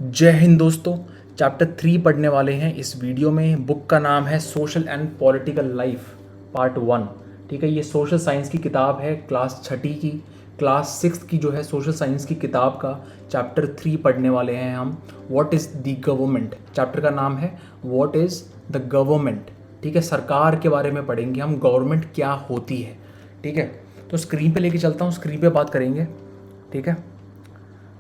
जय हिंद दोस्तों। चैप्टर 3 पढ़ने वाले हैं इस वीडियो में। बुक का नाम है social and political life part 1। ठीक है, ये सोशल साइंस की किताब है, क्लास छठी की, क्लास 6 की जो है सोशल साइंस की किताब का चैप्टर 3 पढ़ने वाले हैं हम। What is the government, chapter का नाम है व्हाट इज़ द गवर्नमेंट। ठीक है, सरकार के बारे में पढ़ेंगे हम, गवर्नमेंट क्या होती है। ठीक है, तो स्क्रीन पे लेके चलता हूँ, स्क्रीन पे बात करेंगे। ठीक है,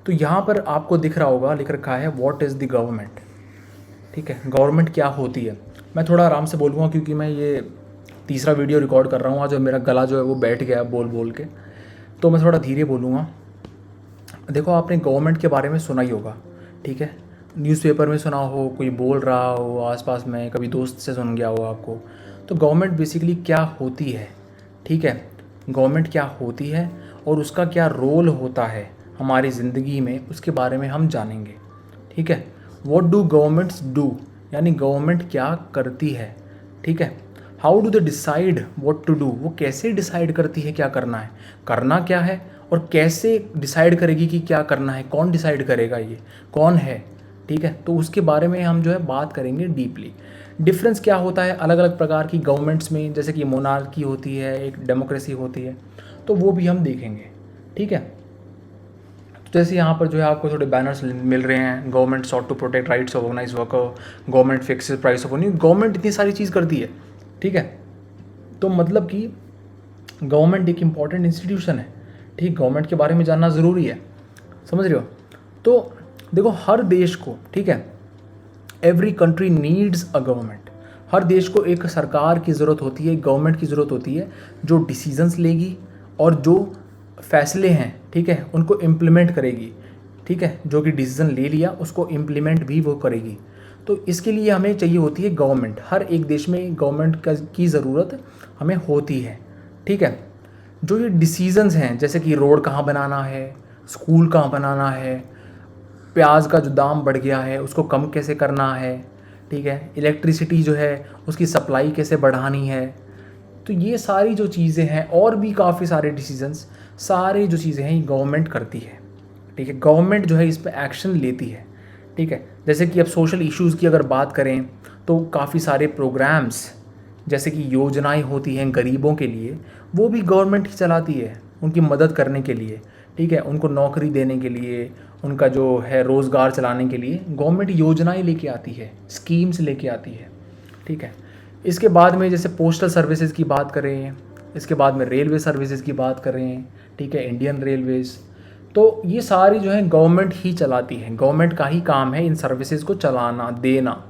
तो यहाँ पर आपको दिख रहा होगा, लिख रखा है व्हाट इज़ द गवर्नमेंट। ठीक है, गवर्नमेंट क्या होती है। मैं थोड़ा आराम से बोलूँगा क्योंकि मैं ये तीसरा वीडियो रिकॉर्ड कर रहा हूँ आज, और मेरा गला जो है वो बैठ गया बोल बोल के, तो मैं थोड़ा धीरे बोलूँगा। देखो, आपने गवर्नमेंट के बारे में सुना ही होगा। ठीक है, न्यूज़पेपर में सुना हो, कोई बोल रहा हो आसपास में, कभी दोस्त से सुन गया हो आपको। तो गवर्नमेंट बेसिकली क्या होती है। ठीक है, गवर्नमेंट क्या होती है और उसका क्या रोल होता है हमारी ज़िंदगी में, उसके बारे में हम जानेंगे। ठीक है, व्हाट डू गवर्नमेंट्स डू, यानी गवर्नमेंट क्या करती है। ठीक है, how do they decide what to do, वो कैसे डिसाइड करती है क्या करना है, करना क्या है, और कैसे डिसाइड करेगी कि क्या करना है, कौन डिसाइड करेगा, ये कौन है। ठीक है, तो उसके बारे में हम जो है बात करेंगे डीपली। डिफरेंस क्या होता है अलग अलग प्रकार की गवर्नमेंट्स में, जैसे कि मोनार्की होती है, एक डेमोक्रेसी होती है, तो वो भी हम देखेंगे। ठीक है, तो जैसे यहाँ पर जो है आपको थोड़े बैनर्स मिल रहे हैं, government sought to protect rights of organise worker, government fixes price of earning. Government इतनी सारी चीज़ करती है। ठीक है, तो मतलब कि गवर्नमेंट एक इम्पॉर्टेंट इंस्टीट्यूशन है। ठीक, गवर्नमेंट के बारे में जानना ज़रूरी है, समझ रहे हो। तो देखो, हर देश को, ठीक है, every country needs a government. हर देश को एक सरकार की ज़रूरत होती है, गवर्नमेंट की ज़रूरत होती है, जो डिसीजंस लेगी और जो फैसले हैं, ठीक है, उनको इम्प्लीमेंट करेगी। ठीक है, जो कि डिसीज़न ले लिया उसको इम्प्लीमेंट भी वो करेगी। तो इसके लिए हमें चाहिए होती है गवर्नमेंट। हर एक देश में गवर्नमेंट की ज़रूरत हमें होती है। ठीक है, जो ये डिसीजंस हैं, जैसे कि रोड कहाँ बनाना है, स्कूल कहाँ बनाना है, प्याज का जो दाम बढ़ गया है उसको कम कैसे करना है, ठीक है, इलेक्ट्रिसिटी जो है उसकी सप्लाई कैसे बढ़ानी है, तो ये सारी जो चीज़ें हैं और भी काफ़ी सारे डिसीजंस, सारी जो चीज़ें हैं ये गवर्नमेंट करती है। ठीक है, गवर्नमेंट जो है इस पर एक्शन लेती है। ठीक है, जैसे कि अब सोशल इश्यूज़ की अगर बात करें तो काफ़ी सारे प्रोग्राम्स, जैसे कि योजनाएं होती हैं गरीबों के लिए, वो भी गवर्नमेंट ही चलाती है उनकी मदद करने के लिए। ठीक है, उनको नौकरी देने के लिए, उनका जो है रोज़गार चलाने के लिए गवर्नमेंट योजनाएं लेके आती है, स्कीम्स लेके आती है। ठीक है, इसके बाद में जैसे पोस्टल सर्विसेज की बात करें, इसके बाद में रेलवे सर्विसेज की बात करें, ठीक है, इंडियन रेलवेज़, तो ये सारी जो है गवर्नमेंट ही चलाती है। गवर्नमेंट का ही काम है इन सर्विसेज को चलाना, देना,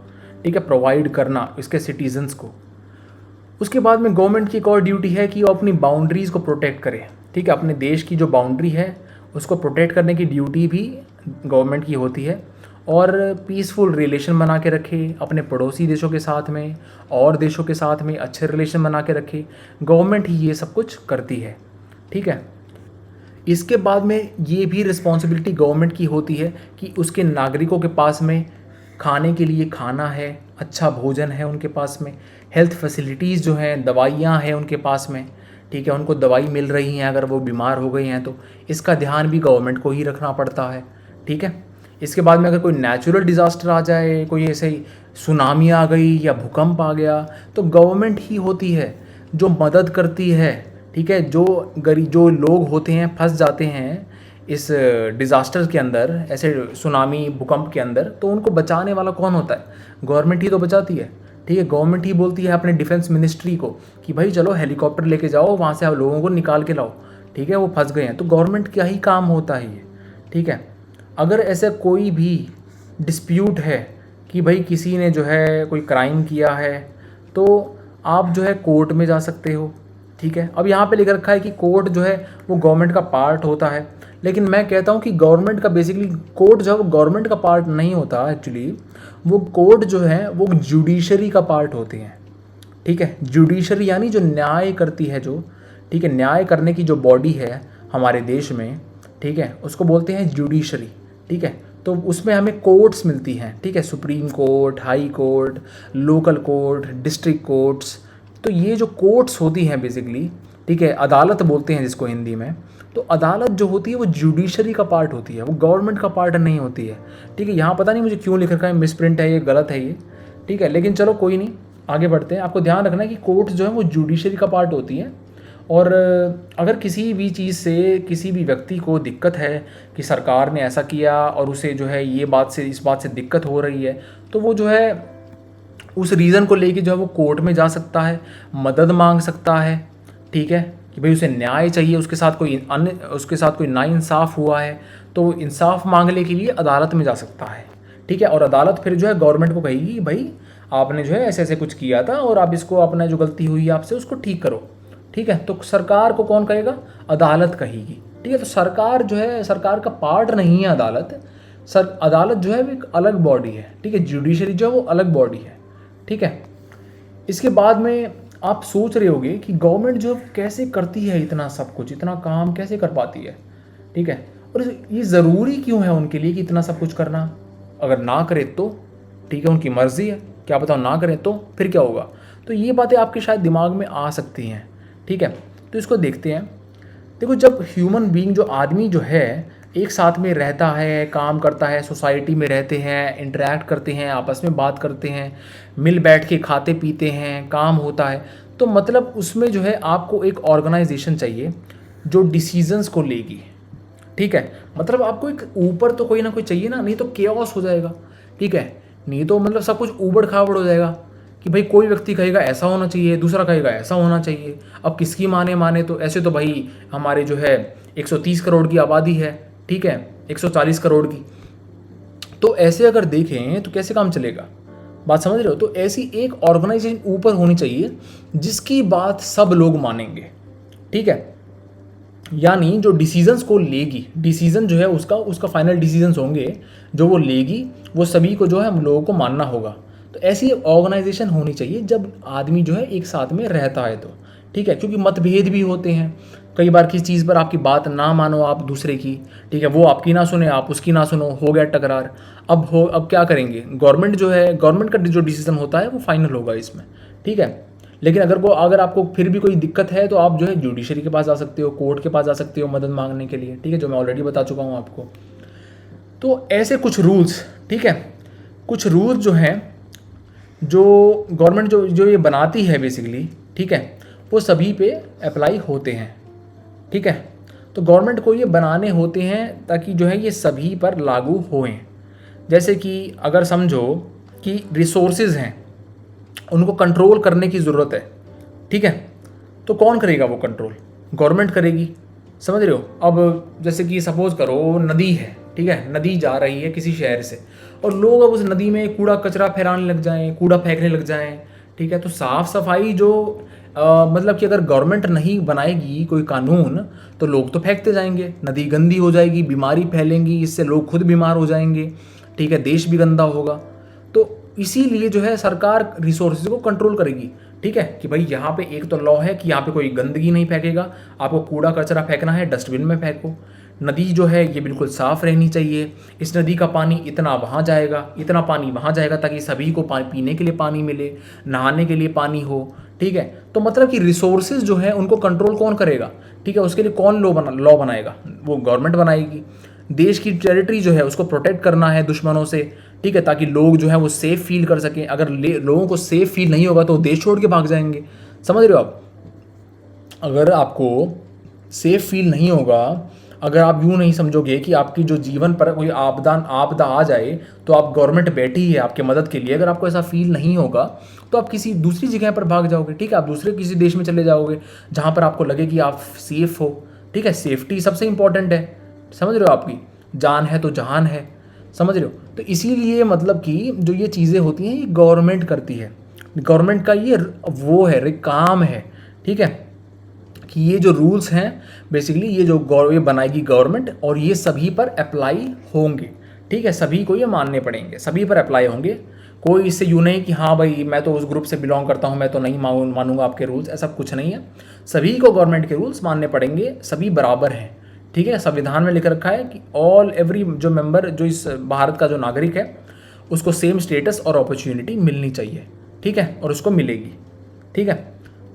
ठीक है, प्रोवाइड करना इसके सिटीजन्स को। उसके बाद में गवर्नमेंट की एक और ड्यूटी है कि वो अपनी बाउंड्रीज़ को प्रोटेक्ट करे। ठीक है, अपने देश की जो बाउंड्री है उसको प्रोटेक्ट करने की ड्यूटी भी गवर्नमेंट की होती है, और पीसफुल रिलेशन बना के रखे अपने पड़ोसी देशों के साथ में, और देशों के साथ में अच्छे रिलेशन बना के रखे। गवर्नमेंट ही ये सब कुछ करती है। ठीक है, इसके बाद में ये भी रिस्पॉन्सिबिलिटी गवर्नमेंट की होती है कि उसके नागरिकों के पास में खाने के लिए खाना है, अच्छा भोजन है उनके पास में, हेल्थ फैसिलिटीज़ जो हैं, दवाइयाँ हैं उनके पास में। ठीक है, उनको दवाई मिल रही हैं अगर वो बीमार हो गए हैं, तो इसका ध्यान भी गवर्नमेंट को ही रखना पड़ता है। ठीक है, इसके बाद में अगर कोई नेचुरल डिज़ास्टर आ जाए, कोई ऐसे ही सुनामी आ गई या भूकंप आ गया, तो गवर्नमेंट ही होती है जो मदद करती है। ठीक है, जो लोग होते हैं फंस जाते हैं इस डिज़ास्टर के अंदर, ऐसे सुनामी भूकंप के अंदर, तो उनको बचाने वाला कौन होता है? गवर्नमेंट ही तो बचाती है। ठीक है, गवर्नमेंट ही बोलती है अपने डिफेंस मिनिस्ट्री को कि भाई चलो हेलीकॉप्टर लेके जाओ, वहाँ से आप लोगों को निकाल के लाओ। ठीक है, वो फंस गए हैं, तो गवर्नमेंट का ही काम होता है ये। ठीक है, अगर ऐसा कोई भी डिस्प्यूट है कि भाई किसी ने जो है कोई क्राइम किया है, तो आप जो है कोर्ट में जा सकते हो। ठीक है, अब यहाँ पे लिख रखा है कि कोर्ट जो है वो गवर्नमेंट का पार्ट होता है, लेकिन मैं कहता हूँ कि गवर्नमेंट का बेसिकली कोर्ट जो है वो गवर्नमेंट का पार्ट नहीं होता एक्चुअली। वो कोर्ट जो है वो जुडिशरी का पार्ट होते हैं। ठीक है, जुडिशरी यानी जो न्याय करती है, जो, ठीक है, न्याय करने की जो बॉडी है हमारे देश में, ठीक है, उसको बोलते हैं जुडिशरी। ठीक है, तो उसमें हमें कोर्ट्स मिलती हैं। ठीक है, supreme court, high court, local court, district courts. तो ये जो कोर्ट्स होती हैं बेसिकली, ठीक है। अदालत बोलते हैं जिसको हिंदी में। तो अदालत जो होती है वो जुडिशरी का पार्ट होती है, वो गवर्नमेंट का पार्ट नहीं होती है, ठीक है। यहाँ पता नहीं मुझे क्यों लिख रखा है, मिसप्रिंट है ये, गलत है ये, ठीक है। लेकिन चलो कोई नहीं, आगे बढ़ते हैं। आपको ध्यान रखना है कि कोर्ट जो है वो जुडिशरी का पार्ट होती है। और अगर किसी भी चीज़ से किसी भी व्यक्ति को दिक्कत है कि सरकार ने ऐसा किया और उसे जो है ये बात से इस बात से दिक्कत हो रही है, तो वो जो है उस रीज़न को लेके जो है वो कोर्ट में जा सकता है, मदद मांग सकता है, ठीक है, कि भाई उसे न्याय चाहिए, उसके साथ कोई नाइंसाफ़ हुआ है, तो वो इंसाफ मांगने के लिए अदालत में जा सकता है, ठीक है। और अदालत फिर जो है गवर्नमेंट को कहेगी भाई आपने जो है ऐसे ऐसे कुछ किया था और आप इसको, अपना जो गलती हुई है आपसे उसको ठीक करो, ठीक है। तो सरकार को कौन कहेगा? अदालत कहेगी, ठीक है। तो सरकार जो है, सरकार का पार्ट नहीं है अदालत। अदालत जो है वो एक अलग बॉडी है, ठीक है। जुडिशरी जो है वो अलग बॉडी है, ठीक है। इसके बाद में आप सोच रहे होगे कि गवर्नमेंट जो कैसे करती है इतना सब कुछ, इतना काम कैसे कर पाती है, ठीक है। और ये ज़रूरी क्यों है उनके लिए कि इतना सब कुछ करना? अगर ना करे तो ठीक है, उनकी मर्ज़ी है, क्या बताओ ना करें तो फिर क्या होगा? तो ये बातें आपके शायद दिमाग में आ सकती हैं, ठीक है। तो इसको देखते हैं। देखो, जब ह्यूमन बीइंग जो आदमी जो है एक साथ में रहता है, काम करता है, सोसाइटी में रहते हैं, इंटरेक्ट करते हैं, आपस में बात करते हैं, मिल बैठ के खाते पीते हैं, काम होता है, तो मतलब उसमें जो है आपको एक ऑर्गेनाइजेशन चाहिए जो डिसीजंस को लेगी, ठीक है। मतलब आपको एक ऊपर तो कोई ना कोई चाहिए ना, नहीं तो केओस हो जाएगा, ठीक है। नहीं तो मतलब सब कुछ ऊबड़ खाबड़ हो जाएगा कि भाई कोई व्यक्ति कहेगा ऐसा होना चाहिए, दूसरा कहेगा ऐसा होना चाहिए। अब किसकी माने तो ऐसे तो भाई हमारे जो है 130 करोड़ की आबादी है, ठीक है, 140 करोड़ की। तो ऐसे अगर देखें तो कैसे काम चलेगा? बात समझ रहे हो? तो ऐसी एक ऑर्गेनाइजेशन ऊपर होनी चाहिए जिसकी बात सब लोग मानेंगे, ठीक है। यानी जो डिसीजंस को लेगी, डिसीजन जो है उसका फाइनल डिसीजंस होंगे जो वो लेगी, वो सभी को जो है हम लोगों को मानना होगा। तो ऐसी ऑर्गेनाइजेशन होनी चाहिए जब आदमी जो है एक साथ में रहता है तो, ठीक है। क्योंकि मतभेद भी होते हैं, कई बार किसी चीज़ पर आपकी बात ना मानो आप दूसरे की, ठीक है, वो आपकी ना सुने आप उसकी ना सुनो, हो गया टकरार। अब क्या करेंगे? गवर्नमेंट जो है, गवर्नमेंट का जो डिसीजन होता है वो फाइनल होगा इसमें, ठीक है। लेकिन अगर आपको फिर भी कोई दिक्कत है तो आप जो है जुडिशरी के पास जा सकते हो, कोर्ट के पास जा सकते हो मदद मांगने के लिए, ठीक है, जो मैं ऑलरेडी बता चुका हूँ आपको। तो ऐसे कुछ रूल्स, ठीक है, कुछ रूल्स जो हैं जो गवर्नमेंट जो ये बनाती है बेसिकली, ठीक है, वो सभी पे अप्लाई होते हैं, ठीक है। तो गवर्नमेंट को ये बनाने होते हैं ताकि जो है ये सभी पर लागू होएं। जैसे कि अगर समझो कि रिसोर्सेज हैं, उनको कंट्रोल करने की ज़रूरत है, ठीक है, तो कौन करेगा वो कंट्रोल? गवर्नमेंट करेगी, समझ रहे हो? अब जैसे कि सपोज़ करो नदी है, ठीक है, नदी जा रही है किसी शहर से और लोग अब उस नदी में कूड़ा कचरा फैलाने लग जाएं, कूड़ा फेंकने लग जाएं, ठीक है। तो साफ़ सफाई जो मतलब कि अगर गवर्नमेंट नहीं बनाएगी कोई कानून तो लोग तो फेंकते जाएंगे, नदी गंदी हो जाएगी, बीमारी फैलेंगी, इससे लोग खुद बीमार हो जाएंगे, ठीक है, देश भी गंदा होगा। तो इसीलिए जो है सरकार रिसोर्सेज को कंट्रोल करेगी, ठीक है, कि भाई यहाँ पे एक तो लॉ है कि यहाँ पे कोई गंदगी नहीं फेंकेगा, आपको कूड़ा कचरा फेंकना है डस्टबिन में फेंको। नदी जो है ये बिल्कुल साफ़ रहनी चाहिए, इस नदी का पानी इतना वहाँ जाएगा, इतना पानी वहाँ जाएगा ताकि सभी को पीने के लिए पानी मिले, नहाने के लिए पानी हो, ठीक है। तो मतलब कि रिसोर्सेज जो है उनको कंट्रोल कौन करेगा, ठीक है, उसके लिए कौन लॉ बनाएगा? वो गवर्नमेंट बनाएगी। देश की टेरिटरी जो है उसको प्रोटेक्ट करना है दुश्मनों से, ठीक है, ताकि लोग जो है वो सेफ़ फील कर सकें। अगर लोगों को सेफ़ फील नहीं होगा तो देश छोड़ के भाग जाएंगे, समझ रहे हो आप? अगर आपको सेफ़ फील नहीं होगा, अगर आप यूँ नहीं समझोगे कि आपकी जो जीवन पर कोई आपदा आ जाए तो आप गवर्नमेंट बैठी है आपके मदद के लिए, अगर आपको ऐसा फील नहीं होगा तो आप किसी दूसरी जगह पर भाग जाओगे, ठीक है, आप दूसरे किसी देश में चले जाओगे जहाँ पर आपको लगे कि आप सेफ़ हो, ठीक है। सेफ्टी सबसे इंपॉर्टेंट है, समझ रहे हो? आपकी जान है तो जहान है, समझ रहे हो? तो इसीलिए मतलब कि जो ये चीज़ें होती हैं ये गवर्नमेंट करती है, गवर्नमेंट का ये वो है काम है, ठीक है, कि ये जो रूल्स हैं बेसिकली ये बनाएगी गवर्नमेंट और ये सभी पर अप्लाई होंगे, ठीक है, सभी को ये मानने पड़ेंगे, सभी पर अप्लाई होंगे। कोई इससे यूँ नहीं कि हाँ भाई मैं तो उस ग्रुप से बिलोंग करता हूँ, मैं तो नहीं मानूंगा आपके रूल्स, ऐसा कुछ नहीं है। सभी को गवर्नमेंट के रूल्स मानने पड़ेंगे, सभी बराबर हैं, ठीक है। संविधान में लिख रखा है कि एवरी जो मेंबर, जो इस भारत का जो नागरिक है उसको सेम स्टेटस और अपॉर्चुनिटी मिलनी चाहिए, ठीक है, और उसको मिलेगी, ठीक है।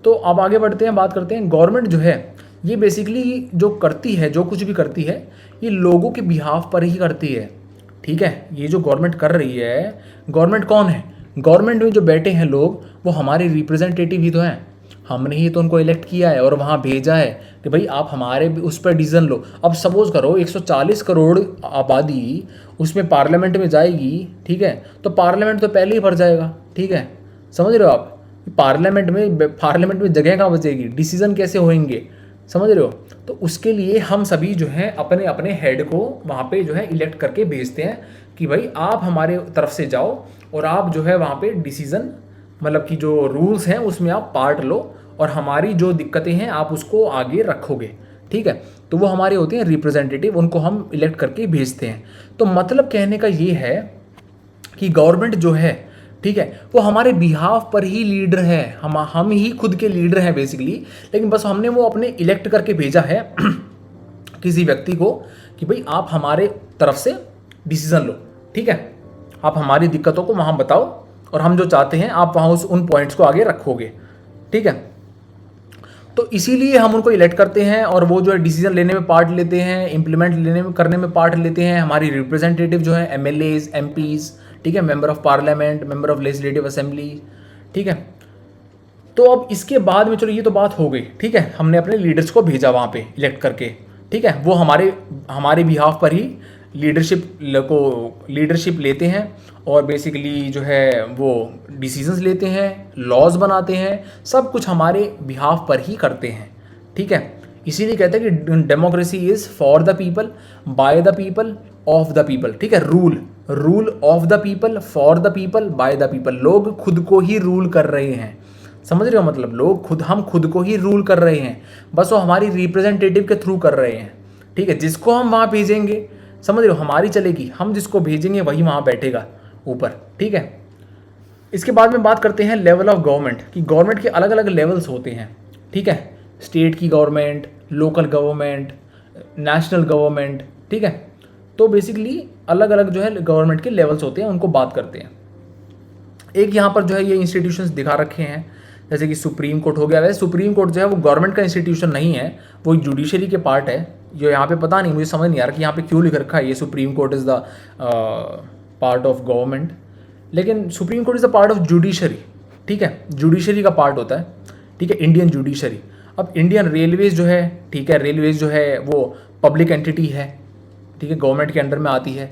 तो अब आगे बढ़ते हैं, बात करते हैं गवर्नमेंट जो है ये बेसिकली जो करती है, जो कुछ भी करती है ये लोगों के बिहाफ पर ही करती है। ठीक है, ये जो गवर्नमेंट कर रही है, गवर्नमेंट कौन है? गवर्नमेंट में जो बैठे हैं लोग वो हमारे रिप्रेजेंटेटिव ही तो हैं। हमने ही तो उनको इलेक्ट किया है और वहाँ भेजा है कि भाई आप हमारे उस पर डिसीजन लो। अब सपोज करो 140 करोड़ आबादी उसमें पार्लियामेंट में जाएगी, ठीक है, तो पार्लियामेंट तो पहले ही भर जाएगा। ठीक है, समझ रहे हो आप? पार्लियामेंट में जगह कहाँ बचेगी, डिसीजन कैसे होंगे, समझ रहे हो? तो उसके लिए हम सभी जो है अपने अपने हेड को वहाँ पे जो है इलेक्ट करके भेजते हैं कि भाई आप हमारे तरफ से जाओ और आप जो है वहाँ पे डिसीजन, मतलब कि जो रूल्स हैं उसमें आप पार्ट लो और हमारी जो दिक्कतें हैं आप उसको आगे रखोगे। ठीक है, तो वो हमारे होते हैं रिप्रेजेंटेटिव, उनको हम इलेक्ट करके भेजते हैं। तो मतलब कहने का ये है कि गवर्नमेंट जो है, ठीक है, वो हमारे बिहाफ पर ही लीडर है, हम ही खुद के लीडर हैं बेसिकली। लेकिन बस हमने वो अपने इलेक्ट करके भेजा है किसी व्यक्ति को कि भाई आप हमारे तरफ से डिसीजन लो। ठीक है, आप हमारी दिक्कतों को वहाँ बताओ और हम जो चाहते हैं आप वहाँ उन पॉइंट्स को आगे रखोगे। ठीक है, तो इसीलिए हम उनको इलेक्ट करते हैं और वो जो है डिसीजन लेने में पार्ट लेते हैं, इम्प्लीमेंट करने में पार्ट लेते हैं। हमारी रिप्रेजेंटेटिव जो है एमएलएज, एमपीज, ठीक है, member of parliament, member of legislative assembly. ठीक है, तो अब इसके बाद में चलो ये तो बात हो गई। ठीक है, हमने अपने लीडर्स को भेजा वहाँ पे इलेक्ट करके। ठीक है, वो हमारे बिहाफ पर ही लीडरशिप लेते हैं और बेसिकली जो है वो डिसीजंस लेते हैं, लॉज बनाते हैं, सब कुछ हमारे बिहाफ पर ही करते हैं। ठीक है, इसीलिए कहते हैं कि democracy is for the people, by the people, of the people. ठीक है, rule of the people, for the people, by the people. लोग खुद को ही रूल कर रहे हैं, समझ रहे हो? मतलब हम खुद को ही रूल कर रहे हैं, बस वो हमारी रिप्रेजेंटेटिव के थ्रू कर रहे हैं। ठीक है, जिसको हम वहाँ भेजेंगे, समझ रहे हो, हमारी चलेगी, हम जिसको भेजेंगे वही वहाँ बैठेगा ऊपर। ठीक है, इसके बाद में बात करते हैं लेवल ऑफ गवर्नमेंट, कि गवर्नमेंट के अलग अलग लेवल्स होते हैं। ठीक है, स्टेट की government, local government, national government. ठीक है, तो बेसिकली अलग अलग जो है गवर्नमेंट के लेवल्स होते हैं, उनको बात करते हैं। एक यहाँ पर जो है ये इंस्टीट्यूशंस दिखा रखे हैं, जैसे कि सुप्रीम कोर्ट हो गया। वैसे सुप्रीम कोर्ट जो है वो गवर्नमेंट का इंस्टीट्यूशन नहीं है, वो जुडिशरी के पार्ट है। जो यहाँ पे पता नहीं, मुझे समझ नहीं आ रहा कि यहाँ पे क्यों लिख रखा है ये Supreme Court is the part of government, लेकिन Supreme Court is the part of judiciary. ठीक है, जुडिशरी का पार्ट होता है। ठीक है, इंडियन जुडिशरी। अब इंडियन रेलवेज जो है, ठीक है, रेलवेज जो है वो पब्लिक एंटिटी है। ठीक है, गवर्नमेंट के अंडर में आती है।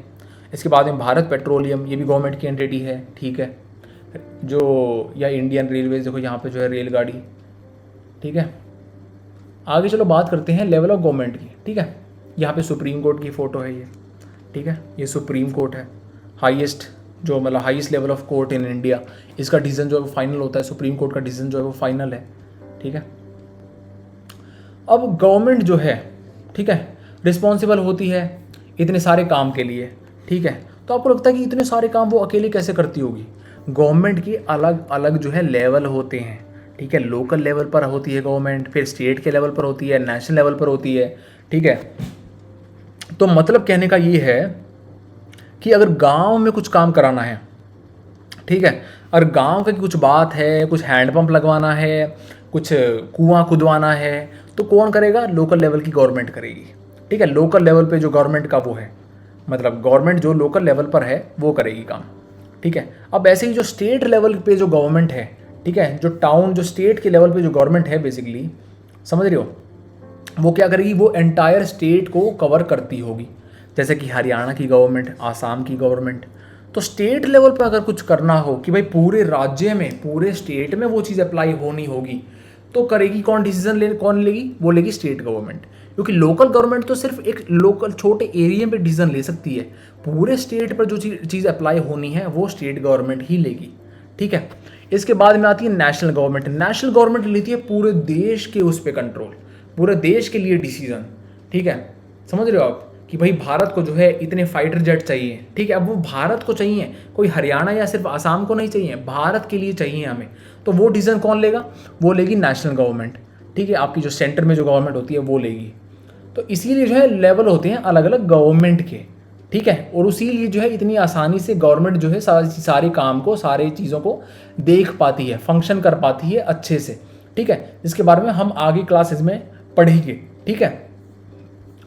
इसके बाद में भारत पेट्रोलियम, ये भी गवर्नमेंट की एंटिटी है। ठीक है, जो या इंडियन रेलवेज, देखो यहाँ पे जो है रेलगाड़ी। ठीक है, आगे चलो बात करते हैं लेवल ऑफ गवर्नमेंट की। ठीक है, यहाँ पे सुप्रीम कोर्ट की फ़ोटो है ये। ठीक है, ये सुप्रीम कोर्ट है, हाईएस्ट जो मतलब highest level of court in India. इसका डिसीजन जो है वो फाइनल होता है, सुप्रीम कोर्ट का डिसीजन जो है वो फाइनल है। ठीक है, अब गवर्नमेंट जो है, ठीक है, रिस्पॉन्सिबल होती है इतने सारे काम के लिए। ठीक है, तो आपको लगता है कि इतने सारे काम वो अकेले कैसे करती होगी? गवर्नमेंट के अलग अलग जो है लेवल होते हैं। ठीक है, लोकल लेवल पर होती है गवर्नमेंट, फिर स्टेट के लेवल पर होती है, नेशनल लेवल पर होती है। ठीक है, तो मतलब कहने का ये है कि अगर गांव में कुछ काम कराना है, ठीक है, अगर गांव की कुछ बात है, कुछ हैंडपंप लगवाना है, कुछ कुआं खुदवाना है, तो कौन करेगा? लोकल लेवल की गवर्नमेंट करेगी। ठीक है, लोकल लेवल पे जो गवर्नमेंट का वो है, मतलब गवर्नमेंट जो लोकल लेवल पर है वो करेगी काम। ठीक है, अब ऐसे ही जो स्टेट लेवल पे जो गवर्नमेंट है, ठीक है, जो टाउन जो स्टेट के लेवल पे जो गवर्नमेंट है बेसिकली, समझ रहे हो, वो क्या करेगी? वो एंटायर स्टेट को कवर करती होगी। जैसे कि हरियाणा की गवर्नमेंट, आसाम की गवर्नमेंट। तो स्टेट लेवल पर अगर कुछ करना हो कि भाई पूरे राज्य में, पूरे स्टेट में वो चीज़ अप्लाई होनी होगी, तो करेगी कौन? डिसीजन कौन लेगी? वो लेगी स्टेट गवर्नमेंट। क्योंकि लोकल गवर्नमेंट तो सिर्फ एक लोकल छोटे एरिया पे डिसीजन ले सकती है, पूरे स्टेट पर जो चीज़ अप्लाई होनी है वो स्टेट गवर्नमेंट ही लेगी। ठीक है, इसके बाद में आती है नेशनल गवर्नमेंट। नेशनल गवर्नमेंट लेती है पूरे देश के उस पर कंट्रोल, पूरे देश के लिए डिसीजन। ठीक है, समझ रहे हो आप कि भाई भारत को जो है इतने फाइटर जेट चाहिए। ठीक है, अब वो भारत को चाहिए, कोई हरियाणा या सिर्फ आसाम को नहीं चाहिए, भारत के लिए चाहिए हमें। तो वो डिसीजन कौन लेगा? वो लेगी नेशनल गवर्नमेंट। ठीक है, आपकी जो सेंटर में जो गवर्नमेंट होती है वो लेगी। तो इसीलिए जो है लेवल होते हैं अलग अलग गवर्नमेंट के। ठीक है, और उसीलिए जो है इतनी आसानी से गवर्नमेंट जो है सारे काम को, सारे चीज़ों को देख पाती है, फंक्शन कर पाती है अच्छे से। ठीक है, जिसके बारे में हम आगे क्लासेस में पढ़ेंगे। ठीक है,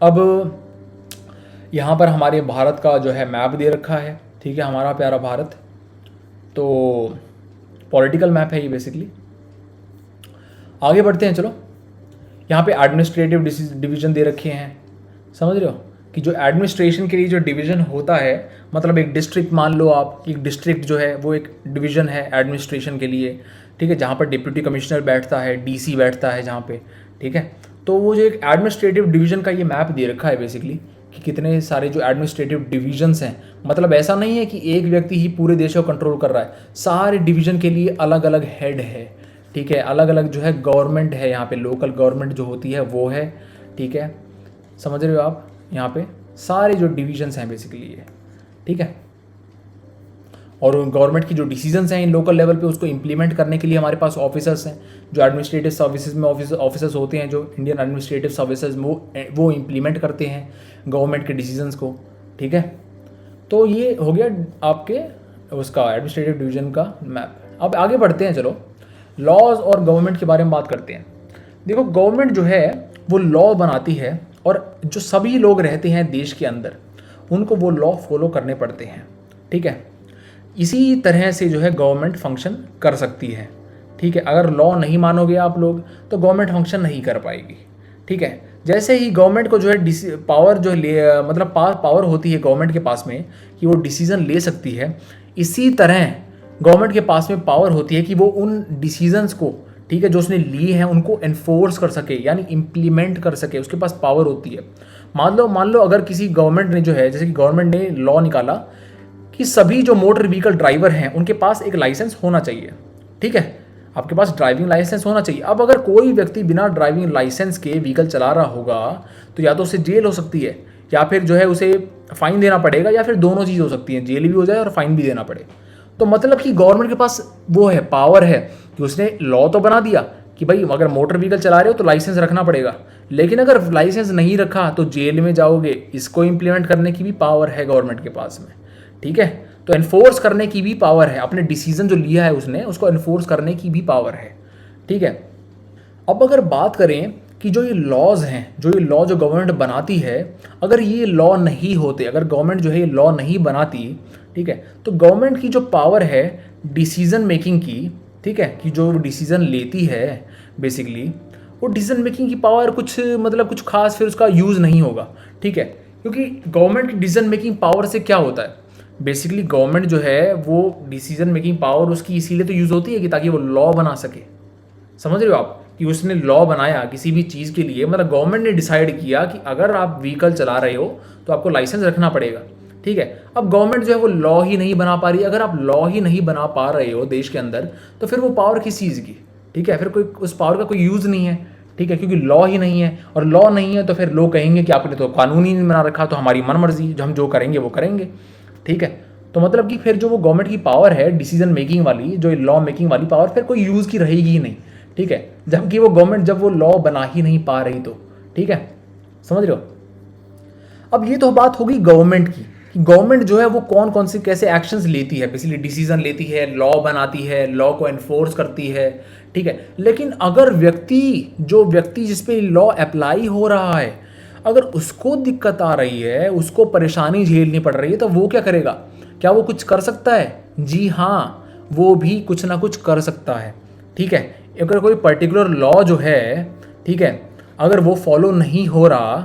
अब यहाँ पर हमारे भारत का जो है मैप दे रखा है। ठीक है, हमारा प्यारा भारत, तो पॉलिटिकल मैप है ये बेसिकली। आगे बढ़ते हैं, चलो। यहाँ पे एडमिनिस्ट्रेटिव डिवीजन दे रखे हैं, समझ रहे हो कि जो एडमिनिस्ट्रेशन के लिए जो डिवीजन होता है, मतलब एक डिस्ट्रिक्ट मान लो आप, एक डिस्ट्रिक्ट जो है वो एक डिवीजन है एडमिनिस्ट्रेशन के लिए। ठीक है, जहाँ पर डिप्टी कमिश्नर बैठता है, डीसी बैठता है जहाँ पे। ठीक है, तो वो जो एक एडमिनिस्ट्रेटिव डिवीजन का ये मैप दे रखा है बेसिकली कि कितने सारे जो एडमिनिस्ट्रेटिव डिवीजन्स हैं। मतलब ऐसा नहीं है कि एक व्यक्ति ही पूरे देश को कंट्रोल कर रहा है, सारे डिवीजन के लिए अलग अलग हेड है। ठीक है, अलग अलग जो है गवर्नमेंट है, यहाँ पे लोकल गवर्नमेंट जो होती है वो है। ठीक है, समझ रहे हो आप, यहाँ पे सारे जो डिविजन्स हैं बेसिकली ये। ठीक है, और गवर्नमेंट की जो डिसीजंस हैं इन लोकल लेवल पे उसको इम्प्लीमेंट करने के लिए हमारे पास ऑफिसर्स हैं, जो एडमिनिस्ट्रेटिव सर्विसेज में ऑफिसर्स होते हैं, जो इंडियन एडमिनिस्ट्रेटिव सर्विसेज में वो इम्प्लीमेंट करते हैं गवर्नमेंट के डिसीजंस को। ठीक है, तो ये हो गया आपके उसका एडमिनिस्ट्रेटिव डिवीजन का मैप। अब आगे बढ़ते हैं, चलो लॉज और गवर्नमेंट के बारे में बात करते हैं। देखो, गवर्नमेंट जो है वो लॉ बनाती है और जो सभी लोग रहते हैं देश के अंदर उनको वो लॉ फॉलो करने पड़ते हैं। ठीक है, इसी तरह से जो है गवर्नमेंट फंक्शन कर सकती है। ठीक है, अगर लॉ नहीं मानोगे आप लोग तो गवर्नमेंट फंक्शन नहीं कर पाएगी। ठीक है, जैसे ही गवर्नमेंट को जो है पावर जो ले मतलब पावर होती है गवर्नमेंट के पास में कि वो डिसीज़न ले सकती है, इसी तरह गवर्नमेंट के पास में पावर होती है कि वो उन डिसीजंस को, ठीक है, जो उसने लिए हैं उनको एनफोर्स कर सके, यानी इम्प्लीमेंट कर सके, उसके पास पावर होती है। मान लो अगर किसी गवर्नमेंट ने जो है, जैसे कि गवर्नमेंट ने लॉ निकाला कि सभी जो मोटर व्हीकल ड्राइवर हैं उनके पास एक लाइसेंस होना चाहिए। ठीक है, आपके पास ड्राइविंग लाइसेंस होना चाहिए। अब अगर कोई व्यक्ति बिना ड्राइविंग लाइसेंस के व्हीकल चला रहा होगा तो या तो उसे जेल हो सकती है, या फिर जो है उसे फाइन देना पड़ेगा, या फिर दोनों चीज़ हो सकती हैं, जेल भी हो जाए और फाइन भी देना पड़े। तो मतलब कि गवर्नमेंट के पास वो है, पावर है कि उसने लॉ तो बना दिया कि भाई अगर मोटर व्हीकल चला रहे हो तो लाइसेंस रखना पड़ेगा, लेकिन अगर लाइसेंस नहीं रखा तो जेल में जाओगे। इसको इम्प्लीमेंट करने की भी पावर है गवर्नमेंट के पास में। ठीक है, तो एनफोर्स करने की भी पावर है, अपने डिसीजन जो लिया है उसने उसको एनफोर्स करने की भी पावर है। ठीक है, अब अगर बात करें कि जो ये लॉज हैं, जो ये लॉ जो गवर्नमेंट बनाती है, अगर ये लॉ नहीं होते, अगर गवर्नमेंट जो है ये लॉ नहीं बनाती, ठीक है, तो गवर्नमेंट की जो पावर है डिसीजन मेकिंग की, ठीक है, कि जो डिसीजन लेती है बेसिकली, वो डिसीजन मेकिंग की पावर कुछ मतलब कुछ खास फिर उसका यूज़ नहीं होगा। ठीक है, क्योंकि गवर्नमेंट की डिसीजन मेकिंग पावर से क्या होता है, बेसिकली गवर्नमेंट जो है वो डिसीजन मेकिंग पावर उसकी इसीलिए तो यूज़ होती है कि ताकि वो लॉ बना सके। समझ रहे हो आप कि उसने लॉ बनाया किसी भी चीज़ के लिए, मतलब गवर्नमेंट ने डिसाइड किया कि अगर आप व्हीकल चला रहे हो तो आपको लाइसेंस रखना पड़ेगा। ठीक है, अब गवर्नमेंट जो है वो लॉ ही नहीं बना पा रही। अगर आप लॉ ही नहीं बना पा रहे हो देश के अंदर तो फिर वो पावर किस चीज़ की? ठीक है, फिर कोई उस पावर का कोई यूज़ नहीं है। ठीक है, क्योंकि लॉ ही नहीं है, और लॉ नहीं है तो फिर लोग कहेंगे कि आपने तो कानून ही नहीं बना रखा, तो हमारी मनमर्जी, जो हम जो करेंगे वो करेंगे। ठीक है, तो मतलब कि फिर जो वो गवर्नमेंट की पावर है डिसीजन मेकिंग वाली, जो लॉ मेकिंग वाली पावर, फिर कोई यूज़ की रहेगी ही नहीं। ठीक है, जबकि वो गवर्नमेंट जब वो लॉ बना ही नहीं पा रही तो। ठीक है, समझ रहे हो। अब ये तो बात होगी गवर्नमेंट की कि गवर्नमेंट जो है वो कौन कौन से कैसे एक्शंस लेती है, बेसिकली डिसीजन लेती है, लॉ बनाती है, लॉ को एनफोर्स करती है। ठीक है, लेकिन अगर व्यक्ति जिस पे लॉ अप्लाई हो रहा है, अगर उसको दिक्कत आ रही है, उसको परेशानी झेलनी पड़ रही है, तो वो क्या करेगा? क्या वो कुछ कर सकता है? जी हाँ, वो भी कुछ ना कुछ कर सकता है। ठीक है, अगर कोई पर्टिकुलर लॉ जो है, ठीक है, अगर वो फॉलो नहीं हो रहा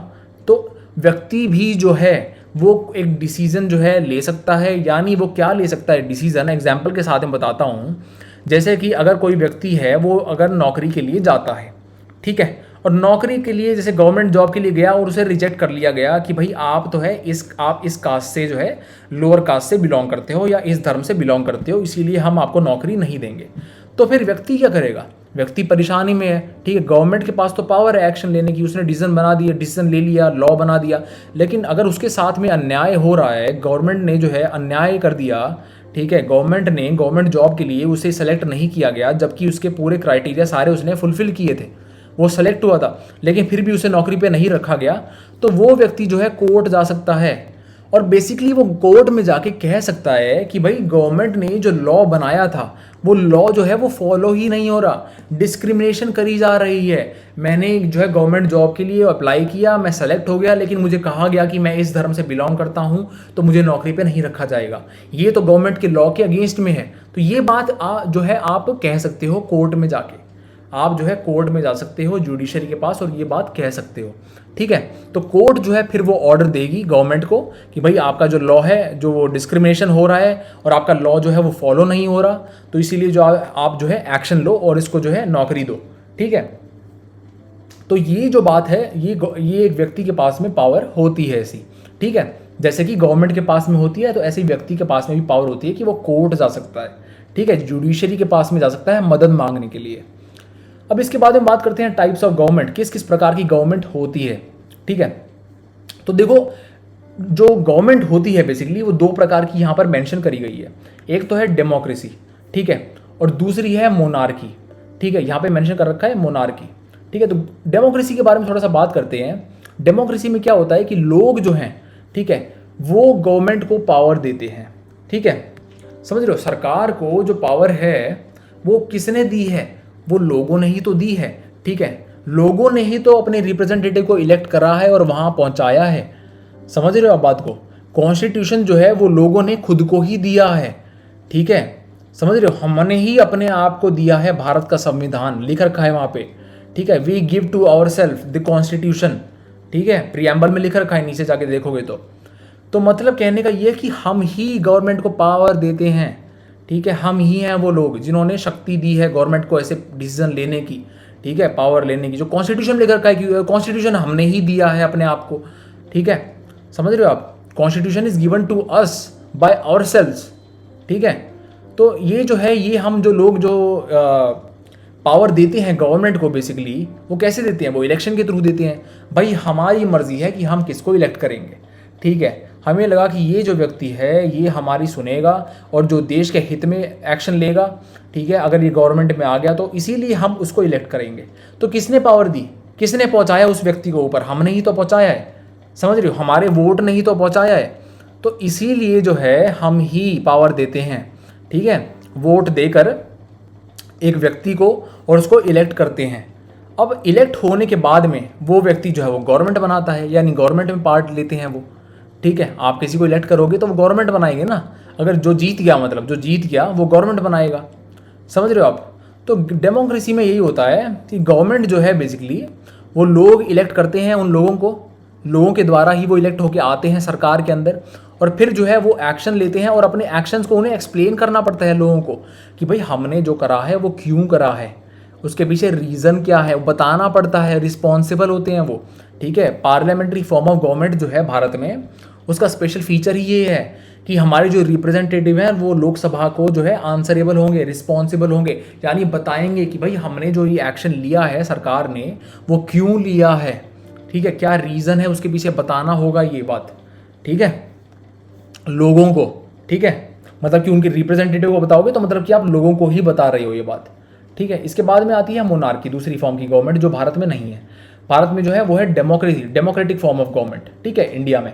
तो व्यक्ति भी जो है वो एक डिसीज़न जो है ले सकता है। यानी वो क्या ले सकता है डिसीज़न, एग्जाम्पल के साथ मैं बताता हूँ। जैसे कि अगर कोई व्यक्ति है वो अगर नौकरी के लिए जाता है, ठीक है, और नौकरी के लिए जैसे गवर्नमेंट जॉब के लिए गया और उसे रिजेक्ट कर लिया गया कि भाई आप तो है आप इस कास्ट से जो है लोअर कास्ट से बिलोंग करते हो या इस धर्म से बिलोंग करते हो, इसीलिए हम आपको नौकरी नहीं देंगे। तो फिर व्यक्ति क्या करेगा? व्यक्ति परेशानी में है। ठीक है, गवर्नमेंट के पास तो पावर है एक्शन लेने की, उसने डिसीजन बना दिया, डिसीजन ले लिया, लॉ बना दिया, लेकिन अगर उसके साथ में अन्याय हो रहा है, गवर्नमेंट ने जो है अन्याय कर दिया, ठीक है, गवर्नमेंट जॉब के लिए उसे सेलेक्ट नहीं किया गया, जबकि उसके पूरे क्राइटेरिया सारे उसने फुलफिल किए थे, वो सेलेक्ट हुआ था, लेकिन फिर भी उसे नौकरी पे नहीं रखा गया, तो वो व्यक्ति जो है कोर्ट जा सकता है और बेसिकली वो कोर्ट में जाके कह सकता है कि भाई गवर्नमेंट ने जो लॉ बनाया था वो लॉ जो है वो फॉलो ही नहीं हो रहा, डिस्क्रिमिनेशन करी जा रही है। मैंने जो है गवर्नमेंट जॉब के लिए अप्लाई किया, मैं सेलेक्ट हो गया, लेकिन मुझे कहा गया कि मैं इस धर्म से बिलोंग करता हूँ तो मुझे नौकरी पे नहीं रखा जाएगा। ये तो गवर्नमेंट के लॉ के अगेंस्ट में है। तो ये बात जो है आप कह सकते हो कोर्ट में जाके, आप जो है कोर्ट में जा सकते हो जुडिशरी के पास और ये बात कह सकते हो। ठीक है, तो कोर्ट जो है फिर वो ऑर्डर देगी गवर्नमेंट को कि भाई आपका जो लॉ है, जो वो डिस्क्रिमिनेशन हो रहा है और आपका लॉ जो है वो फॉलो नहीं हो रहा, तो इसीलिए जो आप जो है एक्शन लो और इसको जो है नौकरी दो। ठीक है, तो ये जो बात है ये एक व्यक्ति के पास में पावर होती है ऐसी। ठीक है, जैसे कि गवर्नमेंट के पास में होती है तो ऐसे ही व्यक्ति के पास में भी पावर होती है कि वो कोर्ट जा सकता है। ठीक है, जुडिशरी के पास में जा सकता है मदद मांगने के लिए। अब इसके बाद में बात करते हैं टाइप्स ऑफ गवर्नमेंट, किस किस प्रकार की गवर्नमेंट होती है। ठीक है, तो देखो जो गवर्नमेंट होती है बेसिकली वो दो प्रकार की यहाँ पर मेंशन करी गई है। एक तो है डेमोक्रेसी, ठीक है, और दूसरी है मोनार्की। ठीक है, यहाँ पे मेंशन कर रखा है मोनार्की। ठीक है, तो डेमोक्रेसी के बारे में थोड़ा सा बात करते हैं। डेमोक्रेसी में क्या होता है कि लोग जो हैं, ठीक है, वो गवर्नमेंट को पावर देते हैं। ठीक है, समझ रहे हो, सरकार को जो पावर है वो किसने दी है, वो लोगों ने ही तो दी है। ठीक है, लोगों ने ही तो अपने रिप्रेजेंटेटिव को इलेक्ट करा है और वहां पहुंचाया है। समझ रहे हो आप बात को, कॉन्स्टिट्यूशन जो है वो लोगों ने खुद को ही दिया है। ठीक है, समझ रहे हो, हमने ही अपने आप को दिया है। भारत का संविधान लिख रखा है वहां पे। ठीक है, we give to our self the constitution. ठीक है, प्रियम्बल में लिख रखा है, नीचे जाके देखोगे तो मतलब कहने का ये कि हम ही गवर्नमेंट को पावर देते हैं। ठीक है, हम ही हैं वो लोग जिन्होंने शक्ति दी है गवर्नमेंट को ऐसे डिसीजन लेने की। ठीक है, पावर लेने की, जो कॉन्स्टिट्यूशन लेकर रखा है कि कॉन्स्टिट्यूशन हमने ही दिया है अपने आप को। ठीक है, समझ रहे हो आप, constitution is given to us by ourselves. ठीक है, तो ये जो है ये हम जो लोग जो पावर देते हैं गवर्नमेंट को बेसिकली वो कैसे देते हैं, वो इलेक्शन के थ्रू देते हैं। भाई हमारी मर्जी है कि हम किसको इलेक्ट करेंगे। ठीक है, हमें लगा कि ये जो व्यक्ति है ये हमारी सुनेगा और जो देश के हित में एक्शन लेगा। ठीक है, अगर ये गवर्नमेंट में आ गया तो इसीलिए हम उसको इलेक्ट करेंगे। तो किसने पावर दी, किसने पहुंचाया उस व्यक्ति को ऊपर, हमने ही तो पहुंचाया है। समझ रहे हो, हमारे वोट ने ही तो पहुंचाया है। तो इसीलिए जो है हम ही पावर देते हैं। ठीक है, वोट देकर एक व्यक्ति को और उसको इलेक्ट करते हैं। अब इलेक्ट होने के बाद में वो व्यक्ति जो है वो गवर्नमेंट बनाता है, यानी गवर्नमेंट में पार्ट लेते हैं वो। ठीक है, आप किसी को इलेक्ट करोगे तो वो गवर्नमेंट बनाएंगे ना। अगर जो जीत गया, मतलब जो जीत गया वो गवर्नमेंट बनाएगा। समझ रहे हो आप, तो डेमोक्रेसी में यही होता है कि गवर्नमेंट जो है बेसिकली वो लोग इलेक्ट करते हैं उन लोगों को, लोगों के द्वारा ही वो इलेक्ट होके आते हैं सरकार के अंदर, और फिर जो है वो एक्शन लेते हैं और अपने एक्शंस को उन्हें एक्सप्लेन करना पड़ता है लोगों को कि भाई हमने जो करा है वो क्यों करा है, उसके पीछे रीज़न क्या है, वो बताना पड़ता है। रिस्पॉन्सिबल होते हैं वो। ठीक है, पार्लियामेंट्री फॉर्म ऑफ गवर्नमेंट जो है भारत में उसका स्पेशल फीचर ही ये है कि हमारे जो रिप्रेजेंटेटिव हैं वो लोकसभा को जो है आंसरेबल होंगे, रिस्पॉन्सिबल होंगे, यानी बताएंगे कि भाई हमने जो ये एक्शन लिया है सरकार ने वो क्यों लिया है। ठीक है, क्या रीज़न है उसके पीछे बताना होगा ये बात। ठीक है, लोगों को। ठीक है, मतलब कि उनके रिप्रेजेंटेटिव को बताओगे तो मतलब कि आप लोगों को ही बता रहे हो ये बात। ठीक है, इसके बाद में आती है मोनार्की, दूसरी फॉर्म की गवर्नमेंट जो भारत में नहीं है। भारत में जो है वो है democracy, democratic form of government. ठीक है, इंडिया में।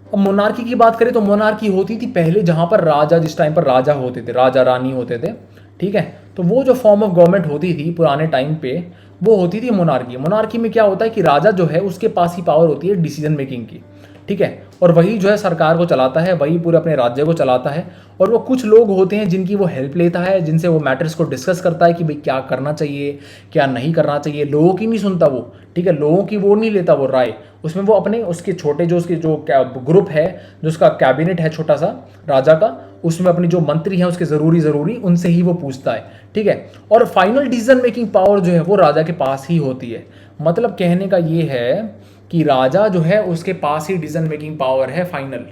अब मोनार्की की बात करें तो मोनार्की होती थी पहले जहाँ पर राजा, जिस टाइम पर राजा होते थे, राजा रानी होते थे। ठीक है, तो वो जो फॉर्म ऑफ गवर्नमेंट होती थी पुराने टाइम पे वो होती थी मोनार्की। मोनार्की में क्या होता है कि राजा जो है उसके पास ही पावर होती है डिसीजन मेकिंग की। ठीक है, और वही जो है सरकार को चलाता है, वही पूरे अपने राज्य को चलाता है। और वो कुछ लोग होते हैं जिनकी वो हेल्प लेता है, जिनसे वो मैटर्स को डिस्कस करता है कि भाई क्या करना चाहिए क्या नहीं करना चाहिए। लोगों की नहीं सुनता वो। ठीक है, लोगों की वो नहीं लेता वो राय, उसमें वो अपने उसके छोटे जो उसके जो ग्रुप है, जो उसका कैबिनेट है छोटा सा राजा का, उसमें अपनी जो मंत्री हैं उसके ज़रूरी उनसे ही वो पूछता है। ठीक है, और फाइनल डिसीजन मेकिंग पावर जो है वो राजा के पास ही होती है। मतलब कहने का ये है कि राजा जो है उसके पास ही डिसीजन मेकिंग पावर है फाइनल।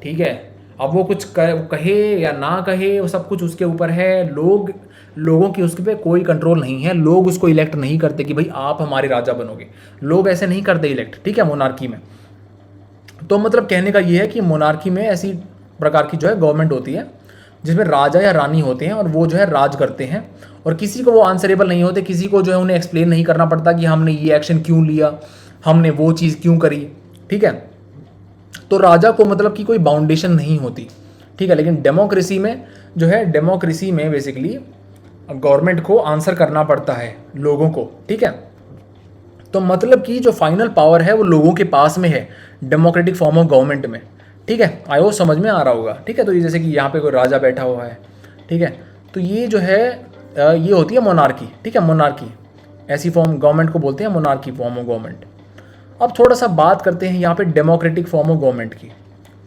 ठीक है, अब वो कुछ कहे या ना कहे वो सब कुछ उसके ऊपर है। लोगों की उसके पे कोई कंट्रोल नहीं है। लोग उसको इलेक्ट नहीं करते कि भाई आप हमारे राजा बनोगे, लोग ऐसे नहीं करते इलेक्ट। ठीक है, मोनार्की में। तो मतलब कहने का ये है कि मोनार्की में ऐसी प्रकार की जो है गवर्नमेंट होती है जिसमें राजा या रानी होते हैं और वो जो है राज करते हैं, और किसी को वो आंसरेबल नहीं होते, किसी को जो है उन्हें एक्सप्लेन नहीं करना पड़ता कि हमने ये एक्शन क्यों लिया, हमने वो चीज़ क्यों करी। ठीक है, तो राजा को मतलब कि कोई बाउंडेशन नहीं होती, ठीक है। लेकिन डेमोक्रेसी में जो है, डेमोक्रेसी में बेसिकली गवर्नमेंट को आंसर करना पड़ता है लोगों को, ठीक है। तो मतलब कि जो फाइनल पावर है वो लोगों के पास में है डेमोक्रेटिक फॉर्म ऑफ गवर्नमेंट में, ठीक है। आई वो समझ में आ रहा होगा, ठीक है। तो ये जैसे कि यहाँ पे कोई राजा बैठा हुआ है, ठीक है, तो ये जो है ये होती है मोनार्की, ठीक है। मोनार्की ऐसी फॉर्म गवर्नमेंट को बोलते हैं, मोनार्की फॉर्म ऑफ गवर्नमेंट। अब थोड़ा सा बात करते हैं यहाँ पे डेमोक्रेटिक फॉर्म ऑफ गवर्नमेंट की,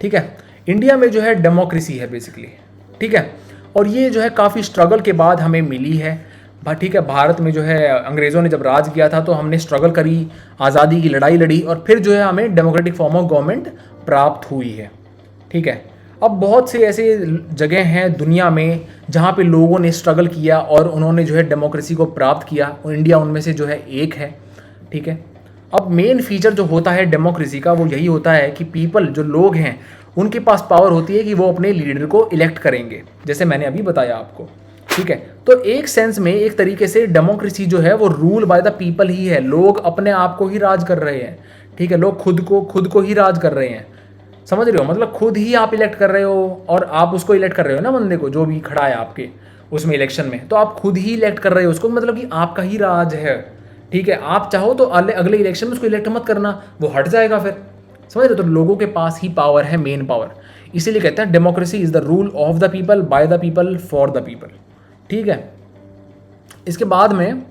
ठीक है। इंडिया में जो है डेमोक्रेसी है बेसिकली, ठीक है। और ये जो है काफ़ी स्ट्रगल के बाद हमें मिली है, ठीक है। भारत में जो है अंग्रेज़ों ने जब राज किया था तो हमने स्ट्रगल करी, आज़ादी की लड़ाई लड़ी, और फिर जो है हमें डेमोक्रेटिक फॉर्म ऑफ गवर्नमेंट प्राप्त हुई है, ठीक है। अब बहुत से ऐसे जगह हैं दुनिया में जहाँ पे लोगों ने स्ट्रगल किया और उन्होंने जो है डेमोक्रेसी को प्राप्त किया, और इंडिया उनमें से जो है एक है, ठीक है। अब मेन फीचर जो होता है डेमोक्रेसी का वो यही होता है कि पीपल, जो लोग हैं, उनके पास पावर होती है कि वो अपने लीडर को इलेक्ट करेंगे, जैसे मैंने अभी बताया आपको, ठीक है। तो एक सेंस में, एक तरीके से डेमोक्रेसी जो है वो रूल बाय द पीपल ही है। लोग अपने आप को ही राज कर रहे हैं, ठीक है। लोग खुद को ही राज कर रहे हैं, समझ रहे हो। मतलब खुद ही आप इलेक्ट कर रहे हो, और आप उसको इलेक्ट कर रहे हो ना, बंदे को जो भी खड़ा है आपके उसमें इलेक्शन में, तो आप खुद ही इलेक्ट कर रहे हो उसको, मतलब कि आपका ही राज है, ठीक है। आप चाहो तो अगले इलेक्शन में उसको इलेक्ट मत करना, वो हट जाएगा फिर, समझ रहे हो। तो लोगों के पास ही पावर है, मेन पावर। इसीलिए कहते हैं democracy is the rule of the people, by the people, for the people, ठीक है। इसके बाद में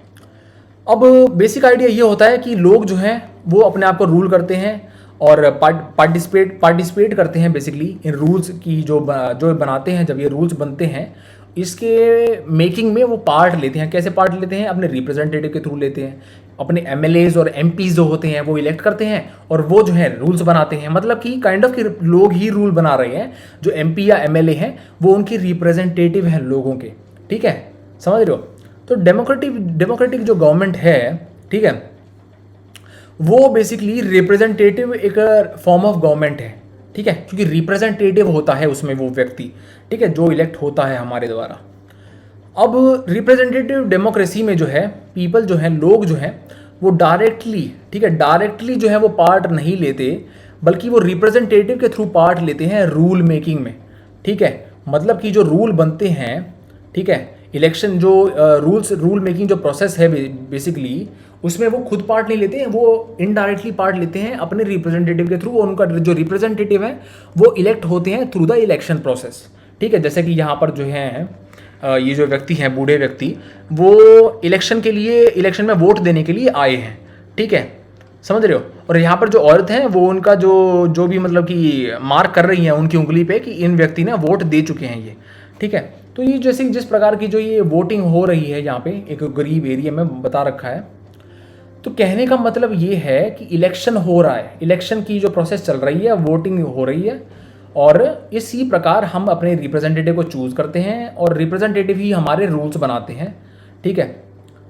अब बेसिक आइडिया ये होता है कि लोग जो हैं वो अपने आप को रूल करते हैं और पार्टिसिपेट करते हैं बेसिकली इन रूल्स की, जो बनाते हैं। जब ये रूल्स बनते हैं, इसके मेकिंग में वो पार्ट लेते हैं। कैसे पार्ट लेते हैं? अपने रिप्रेजेंटेटिव के थ्रू लेते हैं। अपने एमएलएज और एमपीज जो होते हैं वो इलेक्ट करते हैं, और वो जो है रूल्स बनाते हैं। मतलब कि काइंड ऑफ कि लोग ही रूल बना रहे हैं। जो एमपी या एमएलए हैं वो उनके रिप्रेजेंटेटिव हैं लोगों के, ठीक है, समझ रहे हो। तो डेमोक्रेटिक जो गवर्नमेंट है, ठीक है, वो बेसिकली रिप्रेजेंटेटिव एक फॉर्म ऑफ गवर्नमेंट है, ठीक है, क्योंकि रिप्रेजेंटेटिव होता है उसमें वो व्यक्ति, ठीक है, जो इलेक्ट होता है हमारे द्वारा। अब रिप्रेजेंटेटिव डेमोक्रेसी में जो है पीपल जो है, लोग जो हैं वो डायरेक्टली, ठीक है, डायरेक्टली जो है वो पार्ट नहीं लेते, बल्कि वो रिप्रेजेंटेटिव के थ्रू पार्ट लेते हैं रूल मेकिंग में, ठीक है। मतलब कि जो रूल बनते हैं, ठीक है, इलेक्शन जो रूल मेकिंग जो प्रोसेस है बेसिकली, उसमें वो खुद पार्ट नहीं लेते हैं, वो इनडायरेक्टली पार्ट लेते हैं अपने रिप्रेजेंटेटिव के थ्रू। उनका जो रिप्रेजेंटेटिव है वो इलेक्ट होते हैं थ्रू द इलेक्शन प्रोसेस, ठीक है। जैसे कि यहाँ पर जो है ये जो व्यक्ति हैं, बूढ़े व्यक्ति, वो इलेक्शन में वोट देने के लिए आए हैं, ठीक है, समझ रहे हो। और यहाँ पर जो औरत हैं वो उनका जो भी मतलब कि मार्क कर रही हैं उनकी उंगली पे कि इन व्यक्ति ने वोट दे चुके हैं ये, ठीक है। तो ये जैसे जिस प्रकार की जो ये वोटिंग हो रही है यहाँ पे एक गरीब एरिया में बता रखा है, तो कहने का मतलब ये है कि इलेक्शन हो रहा है, इलेक्शन की जो प्रोसेस चल रही है, वोटिंग हो रही है, और इसी प्रकार हम अपने रिप्रेजेंटेटिव को चूज़ करते हैं, और रिप्रेजेंटेटिव ही हमारे रूल्स बनाते हैं, ठीक है,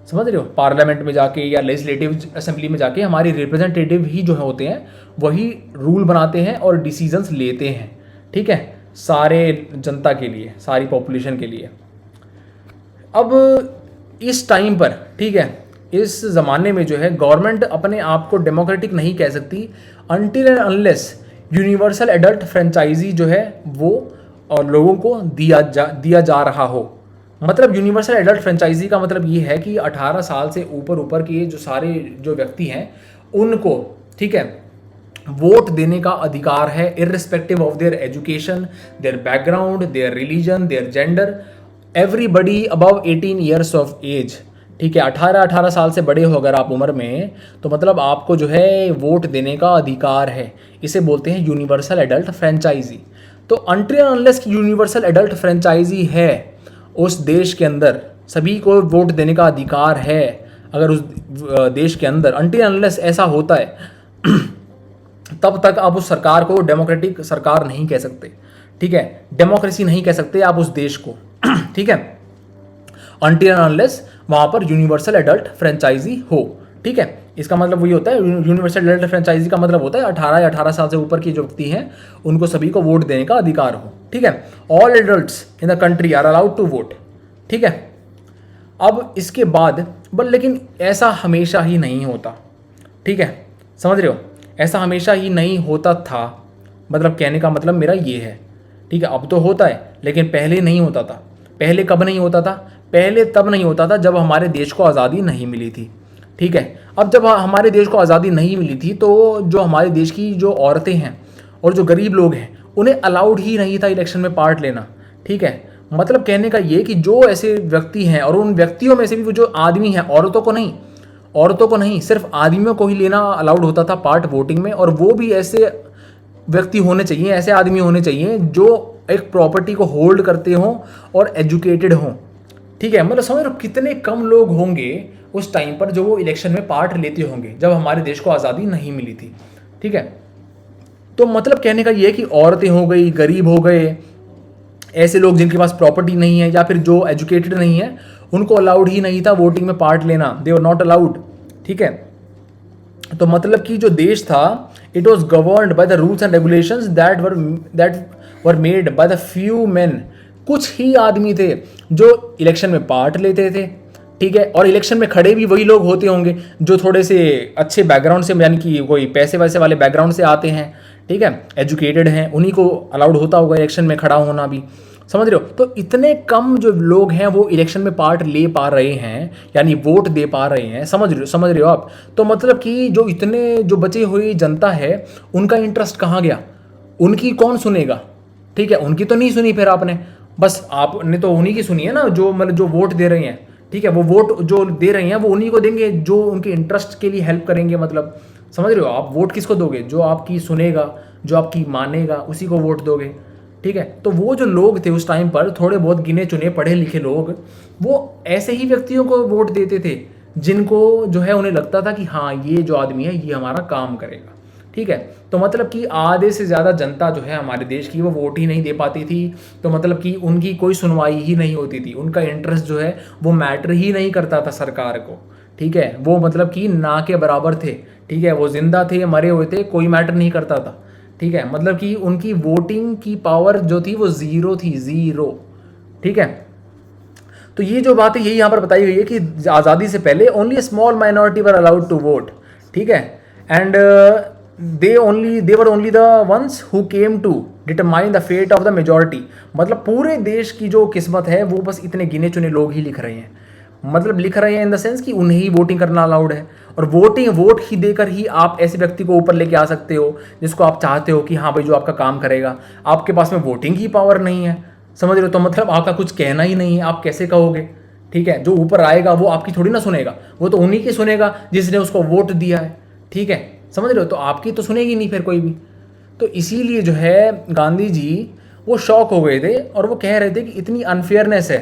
समझ रहे हो। पार्लियामेंट में जाके या लेजिस्लेटिव असेंबली में जाके हमारे रिप्रेजेंटेटिव ही जो होते हैं वही रूल बनाते हैं और डिसीजंस लेते हैं, ठीक है, सारे जनता के लिए, सारी पॉपुलेशन के लिए। अब इस टाइम पर, ठीक है, इस ज़माने में जो है गवर्नमेंट अपने आप को डेमोक्रेटिक नहीं कह सकती until and unless universal adult franchise जो है वो और लोगों को दिया जा रहा हो। मतलब यूनिवर्सल एडल्ट फ्रेंचाइजी का मतलब ये है कि 18 साल से ऊपर के जो सारे जो व्यक्ति हैं उनको, ठीक है, वोट देने का अधिकार है, irrespective of their education, their background, their religion, their gender, everybody above 18 years of age, ठीक है। 18 साल से बड़े हो अगर आप उम्र में, तो मतलब आपको जो है वोट देने का अधिकार है। इसे बोलते हैं यूनिवर्सल एडल्ट फ्रेंचाइजी। तो अनटिल अनलेस की यूनिवर्सल एडल्ट फ्रेंचाइजी है उस देश के अंदर, सभी को वोट देने का अधिकार है अगर उस देश के अंदर, अनटिल अनलेस ऐसा होता है तब तक आप उस सरकार को डेमोक्रेटिक सरकार नहीं कह सकते, ठीक है, डेमोक्रेसी नहीं कह सकते आप उस देश को, ठीक है, अनटिल अनलेस वहाँ पर यूनिवर्सल एडल्ट फ्रेंचाइजी हो, ठीक है। इसका मतलब वही होता है, यूनिवर्सल एडल्ट फ्रेंचाइजी का मतलब होता है 18 साल से ऊपर के जो व्यक्ति हैं उनको सभी को वोट देने का अधिकार हो, ठीक है। All adults in the country are allowed to vote, ठीक है। अब इसके बाद लेकिन ऐसा हमेशा ही नहीं होता, ठीक है, समझ रहे हो, ऐसा हमेशा ही नहीं होता था, मतलब कहने का मतलब मेरा ये है, ठीक है। अब तो होता है लेकिन पहले नहीं होता था। पहले कब नहीं होता था? पहले तब नहीं होता था जब हमारे देश को आज़ादी नहीं मिली थी, ठीक है। अब जब हमारे देश को आज़ादी नहीं मिली थी तो जो हमारे देश की जो औरतें हैं और जो गरीब लोग हैं उन्हें अलाउड ही नहीं था इलेक्शन में पार्ट लेना, ठीक है। मतलब कहने का ये कि जो ऐसे व्यक्ति हैं और उन व्यक्तियों में से भी वो जो आदमी हैं, औरतों को नहीं सिर्फ आदमियों को ही लेना अलाउड होता था पार्ट वोटिंग में। और वो भी ऐसे व्यक्ति होने चाहिए, ऐसे आदमी होने चाहिए जो एक प्रॉपर्टी को होल्ड करते हों और एजुकेटेड हों, ठीक है। मतलब समझ रहे हो कितने कम लोग होंगे उस टाइम पर जो वो इलेक्शन में पार्ट लेते होंगे जब हमारे देश को आज़ादी नहीं मिली थी, ठीक है। तो मतलब कहने का ये कि औरतें हो गई, गरीब हो गए, ऐसे लोग जिनके पास प्रॉपर्टी नहीं है या फिर जो एजुकेटेड नहीं है, उनको अलाउड ही नहीं था वोटिंग में पार्ट लेना। दे वर नॉट अलाउड, ठीक है। तो मतलब कि जो देश था it was governed by the rules and regulations that were made by the few man. कुछ ही आदमी थे जो इलेक्शन में पार्ट लेते थे, ठीक है। और इलेक्शन में खड़े भी वही लोग होते होंगे जो थोड़े से अच्छे बैकग्राउंड से, यानी कि कोई पैसे वैसे वाले बैकग्राउंड से आते हैं, ठीक है, एजुकेटेड हैं, उन्हीं को अलाउड होता होगा इलेक्शन में खड़ा होना भी, समझ रहे हो। तो इतने कम जो लोग हैं वो इलेक्शन में पार्ट ले पा रहे हैं, यानी वोट दे पा रहे हैं, समझ रहे हो आप। तो मतलब कि जो इतने जो बची हुई जनता है उनका इंटरेस्ट कहाँ गया, उनकी कौन सुनेगा, ठीक है। उनकी तो नहीं सुनी फिर आपने, बस आपने तो उन्हीं की सुनी है ना जो मतलब जो वोट दे रहे हैं, ठीक है। वो वोट जो दे रहे हैं वो उन्हीं को देंगे जो उनके इंटरेस्ट के लिए हेल्प करेंगे, मतलब समझ रहे हो। आप वोट किसको दोगे? जो आपकी सुनेगा, जो आपकी मानेगा, उसी को वोट दोगे, ठीक है। तो वो जो लोग थे उस टाइम पर, थोड़े बहुत गिने चुने पढ़े लिखे लोग, वो ऐसे ही व्यक्तियों को वोट देते थे जिनको जो है उन्हें लगता था कि हाँ ये जो आदमी है ये हमारा काम करेगा, ठीक है। तो मतलब कि आधे से ज़्यादा जनता जो है हमारे देश की वो वोट ही नहीं दे पाती थी। तो मतलब कि उनकी कोई सुनवाई ही नहीं होती थी, उनका इंटरेस्ट जो है वो मैटर ही नहीं करता था सरकार को, ठीक है। वो मतलब कि ना के बराबर थे, ठीक है। वो जिंदा थे, मरे हुए थे, कोई मैटर नहीं करता था, ठीक है। मतलब कि उनकी वोटिंग की पावर जो थी वो ज़ीरो थी, ज़ीरो, ठीक है। तो ये जो बात है यही यहाँ पर बताई गई है कि आज़ादी से पहले only a small minority were allowed to vote, ठीक है। And they were only the ones who came to determine the fate of the majority. मतलब पूरे देश की जो किस्मत है वो बस इतने गिने चुने लोग ही लिख रहे हैं, मतलब लिख रहे हैं इन द सेंस कि उन्हें ही वोटिंग करना अलाउड है। और वोट ही देकर ही आप ऐसे व्यक्ति को ऊपर लेके आ सकते हो जिसको आप चाहते हो कि हाँ भाई जो आपका काम करेगा। आपके पास में वोटिंग की पावर नहीं है, समझ रहे हो, तो मतलब आपका कुछ कहना ही नहीं है, आप कैसे कहोगे, ठीक है। जो ऊपर आएगा वो आपकी थोड़ी ना सुनेगा, वो तो उन्हीं की सुनेगा जिसने उसको वोट दिया है, ठीक है, समझ रहे हो। तो आपकी तो सुनेगी नहीं फिर कोई भी। तो इसीलिए जो है गांधी जी वो शॉक हो गए थे और वो कह रहे थे कि इतनी अनफेयरनेस है,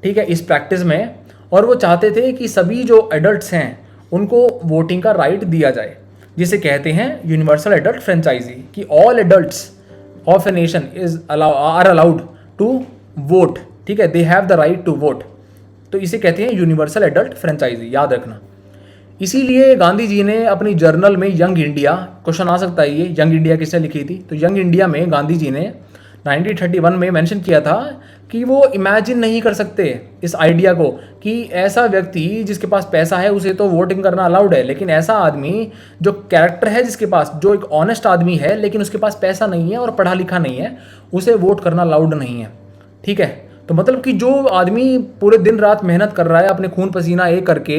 ठीक है, इस प्रैक्टिस में। और वो चाहते थे कि सभी जो एडल्ट्स हैं उनको वोटिंग का राइट दिया जाए, जिसे कहते हैं यूनिवर्सल एडल्ट फ्रेंचाइजी, कि all adults of a nation are allowed to vote, ठीक है, they have the right to vote. तो इसे कहते हैं यूनिवर्सल एडल्ट फ्रेंचाइजी, याद रखना। इसीलिए गांधी जी ने अपनी जर्नल में यंग इंडिया, क्वेश्चन आ सकता है ये, यंग इंडिया किसने लिखी थी, तो यंग इंडिया में गांधी जी ने 1931 में मेंशन किया था कि वो इमेजिन नहीं कर सकते इस आइडिया को कि ऐसा व्यक्ति जिसके पास पैसा है उसे तो वोटिंग करना अलाउड है, लेकिन ऐसा आदमी जो कैरेक्टर है जिसके पास, जो एक ऑनेस्ट आदमी है लेकिन उसके पास पैसा नहीं है और पढ़ा लिखा नहीं है, उसे वोट करना अलाउड नहीं है, ठीक है। तो मतलब कि जो आदमी पूरे दिन रात मेहनत कर रहा है अपने खून पसीना एक करके,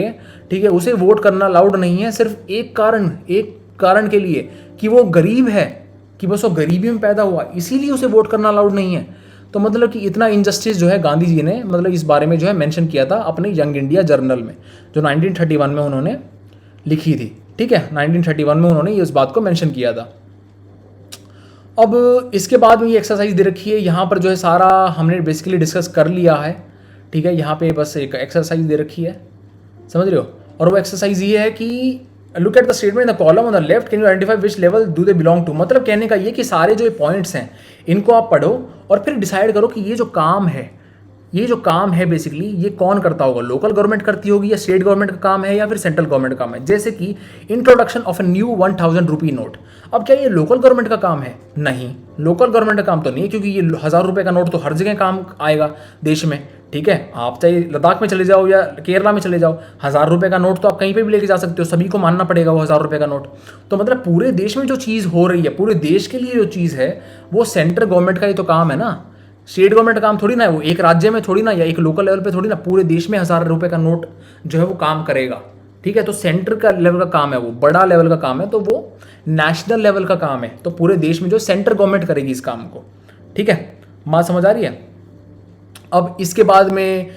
ठीक है, उसे वोट करना अलाउड नहीं है, सिर्फ एक कारण के लिए कि वो गरीब है, कि बस वो गरीबी में पैदा हुआ, इसीलिए उसे वोट करना अलाउड नहीं है। तो मतलब कि इतना इनजस्टिस जो है गांधी जी ने मतलब इस बारे में जो है मेंशन किया था अपने यंग इंडिया जर्नल में, जो 1931 में उन्होंने लिखी थी, ठीक है। 1931 में उन्होंने इस बात को मेंशन किया था। अब इसके बाद में ये एक्सरसाइज दे रखी है, यहाँ पर जो है सारा हमने बेसिकली डिस्कस कर लिया है, ठीक है। यहाँ पे बस एक एक्सरसाइज दे रखी है, समझ रहे हो। और वो एक्सरसाइज ये है कि look at the statement in the column on the left, can you identify which level do they belong to. मतलब कहने का ये कि सारे जो पॉइंट्स हैं इनको आप पढ़ो और फिर डिसाइड करो कि ये जो काम है ये जो काम है बेसिकली ये कौन करता होगा, लोकल गवर्नमेंट करती होगी या स्टेट गवर्नमेंट का काम है या फिर सेंट्रल गवर्नमेंट का काम है। जैसे कि introduction of a new 1000 rupee note, अब क्या ये लोकल गवर्नमेंट का काम है? नहीं, लोकल गवर्नमेंट का काम तो नहीं है, क्योंकि ये 1000 रुपये का नोट तो हर जगह काम आएगा देश में। ठीक है, आप चाहे लद्दाख में चले जाओ या केरला में चले जाओ, 1000 रुपये का नोट तो आप कहीं पे भी लेके जा सकते हो, सभी को मानना पड़ेगा वो 1000 रुपये का नोट। तो मतलब पूरे देश में जो चीज़ हो रही है, पूरे देश के लिए जो चीज़ है वो सेंट्रल गवर्नमेंट का ही तो काम है ना, स्टेट गवर्नमेंट का काम थोड़ी ना है वो, एक राज्य में थोड़ी ना या एक लोकल लेवल पे थोड़ी ना, पूरे देश में 1000 रुपये का नोट जो है वो काम करेगा। ठीक है, तो सेंटर का लेवल का काम है, वो बड़ा लेवल का काम है, तो वो नेशनल लेवल का काम है, तो पूरे देश में जो सेंट्रल गवर्नमेंट करेगी इस काम को। ठीक है, बात समझ आ रही है? अब इसके बाद में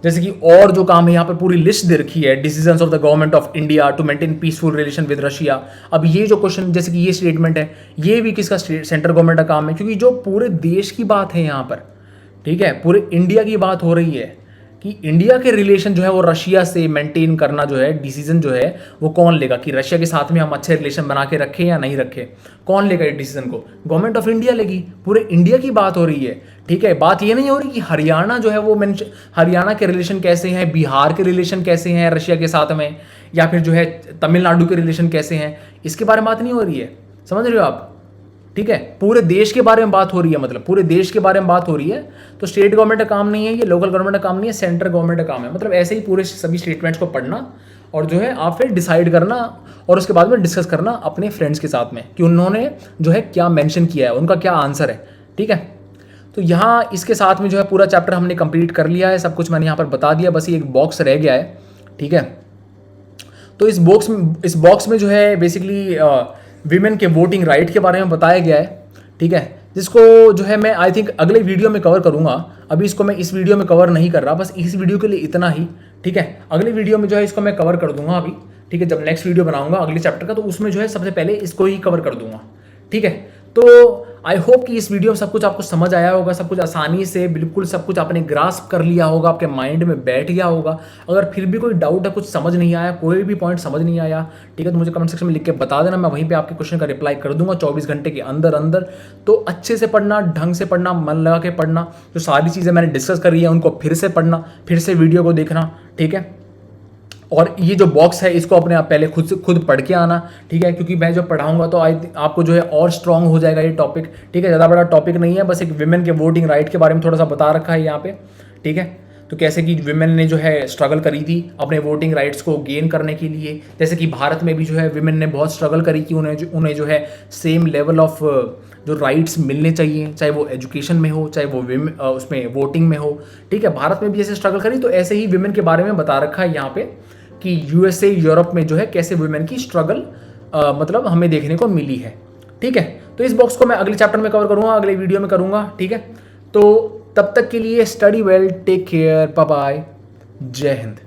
जैसे कि और जो काम है यहाँ पर पूरी लिस्ट दे रखी है, decisions of the government of India to maintain peaceful relation with Russia. अब ये जो क्वेश्चन जैसे कि ये स्टेटमेंट है, ये भी किसका, सेंट्रल गवर्नमेंट का काम है, क्योंकि जो पूरे देश की बात है यहाँ पर, ठीक है, पूरे इंडिया की बात हो रही है कि इंडिया के रिलेशन जो है वो रशिया से मेंटेन करना जो है, डिसीजन जो है वो कौन लेगा कि रशिया के साथ में हम अच्छे रिलेशन बना के रखें या नहीं रखें, कौन लेगा ये डिसीजन को? गवर्नमेंट ऑफ इंडिया लेगी, पूरे इंडिया की बात हो रही है। ठीक है, बात ये नहीं हो रही कि हरियाणा जो है वो हरियाणा के रिलेशन कैसे हैं, बिहार के रिलेशन कैसे हैं रशिया के साथ में, या फिर जो है तमिलनाडु के रिलेशन कैसे हैं, इसके बारे में बात नहीं हो रही है। समझ रहे हो आप? ठीक है, पूरे देश के बारे में बात हो रही है, मतलब पूरे देश के बारे में बात हो रही है। तो स्टेट गवर्नमेंट का काम नहीं है ये, लोकल गवर्नमेंट का काम नहीं है, सेंट्रल गवर्नमेंट का काम है। मतलब ऐसे ही पूरे सभी स्टेटमेंट्स को पढ़ना और जो है आप फिर डिसाइड करना और उसके बाद में डिस्कस करना अपने फ्रेंड्स के साथ में कि उन्होंने जो है क्या मेंशन किया है, उनका क्या आंसर है। ठीक है, तो यहाँ इसके साथ में जो है पूरा चैप्टर हमने कंप्लीट कर लिया है, सब कुछ मैंने यहाँ पर बता दिया, बस ये एक बॉक्स रह गया है। ठीक है, तो इस बॉक्स में जो है बेसिकली विमेन के वोटिंग राइट के बारे में बताया गया है। ठीक है, जिसको जो है मैं आई थिंक अगले वीडियो में कवर करूँगा, अभी इसको मैं इस वीडियो में कवर नहीं कर रहा, बस इस वीडियो के लिए इतना ही। ठीक है, अगले वीडियो में जो है इसको मैं कवर कर दूंगा अभी। ठीक है, जब नेक्स्ट वीडियो बनाऊंगा अगले चैप्टर का, तो उसमें जो है सबसे पहले इसको ही कवर कर दूंगा। ठीक है, तो आई होप कि इस वीडियो में सब कुछ आपको समझ आया होगा, सब कुछ आसानी से बिल्कुल सब कुछ आपने ग्रास्प कर लिया होगा, आपके माइंड में बैठ गया होगा। अगर फिर भी कोई डाउट है, कुछ समझ नहीं आया, कोई भी पॉइंट समझ नहीं आया, ठीक है, तो मुझे कमेंट सेक्शन में लिख के बता देना, मैं वहीं पे आपके क्वेश्चन का रिप्लाई कर दूंगा 24 घंटे के अंदर अंदर। तो अच्छे से पढ़ना, ढंग से पढ़ना, मन लगा के पढ़ना, जो सारी चीज़ें मैंने डिस्कस करी है उनको फिर से पढ़ना, फिर से वीडियो को देखना। ठीक है, और ये जो बॉक्स है इसको अपने आप पहले खुद पढ़ के आना। ठीक है, क्योंकि मैं जो पढ़ाऊंगा तो आपको जो है और स्ट्रांग हो जाएगा ये टॉपिक। ठीक है, ज़्यादा बड़ा टॉपिक नहीं है, बस एक विमेन के वोटिंग राइट के बारे में थोड़ा सा बता रखा है यहाँ पे। ठीक है, तो कैसे कि विमेन ने जो है स्ट्रगल करी थी अपने वोटिंग राइट्स को गेन करने के लिए, जैसे कि भारत में भी जो है विमेन ने बहुत स्ट्रगल करी कि उन्हें जो है सेम लेवल ऑफ जो राइट्स मिलने चाहिए, चाहे वो एजुकेशन में हो, चाहे वो उसमें वोटिंग में हो। ठीक है, भारत में भी जैसे स्ट्रगल करी, तो ऐसे ही विमेन के बारे में बता रखा है यहाँ पे कि यूएसए, यूरोप में जो है कैसे वुमेन की स्ट्रगल मतलब हमें देखने को मिली है। ठीक है, तो इस बॉक्स को मैं अगले चैप्टर में कवर करूंगा, अगले वीडियो में करूंगा। ठीक है, तो तब तक के लिए study well, take care, bye bye, जय हिंद।